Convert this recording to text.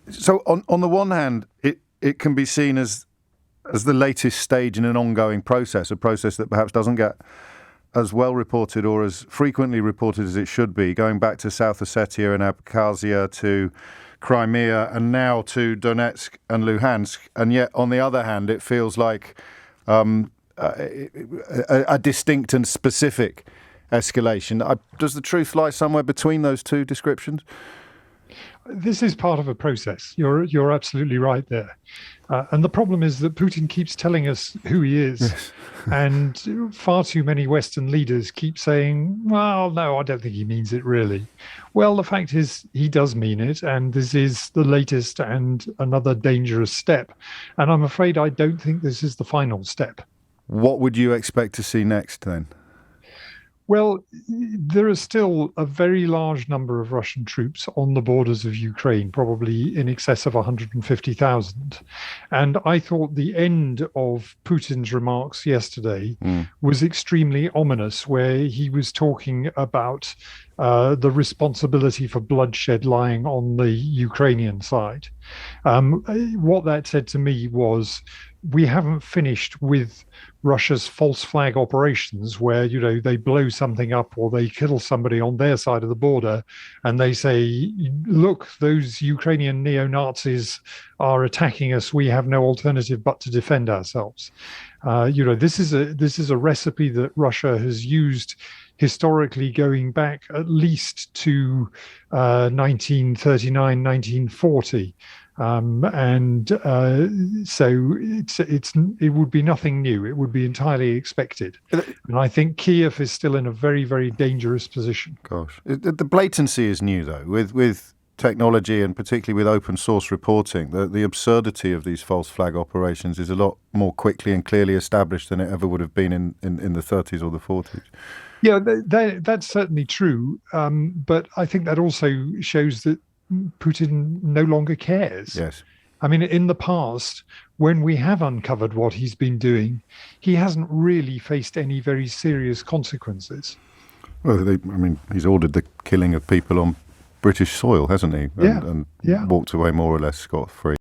So on the one hand, it can be seen as the latest stage in an ongoing process, a process that perhaps doesn't get as well reported or as frequently reported as it should be, going back to South Ossetia and Abkhazia, to Crimea, and now to Donetsk and Luhansk. And yet, on the other hand, it feels like a distinct and specific escalation. Does the truth lie somewhere between those two descriptions? This is part of a process. You're absolutely right there. And the problem is that Putin keeps telling us who he is. Yes. And far too many Western leaders keep saying, well, no, I don't think he means it really. Well, the fact is he does mean it. And this is the latest and another dangerous step. And I'm afraid I don't think this is the final step. What would you expect to see next then? Well, there are still a very large number of Russian troops on the borders of Ukraine, probably in excess of 150,000. And I thought the end of Putin's remarks yesterday was extremely ominous, where he was talking about the responsibility for bloodshed lying on the Ukrainian side. What that said to me was, we haven't finished with Russia's false flag operations where, they blow something up or they kill somebody on their side of the border and they say, look, those Ukrainian neo-Nazis are attacking us. We have no alternative but to defend ourselves. This is a recipe that Russia has used historically, going back at least to 1939, 1940. So it would be nothing new. It would be entirely expected. And I think Kiev is still in a very, very dangerous position. Gosh. The blatancy is new, though, with technology and particularly with open source reporting. The absurdity of these false flag operations is a lot more quickly and clearly established than it ever would have been in the 30s or the 40s. Yeah, that's certainly true. But I think that also shows that Putin no longer cares. Yes. I mean, in the past, when we have uncovered what he's been doing, he hasn't really faced any very serious consequences. Well, he's ordered the killing of people on British soil, hasn't he? And walked away more or less scot-free.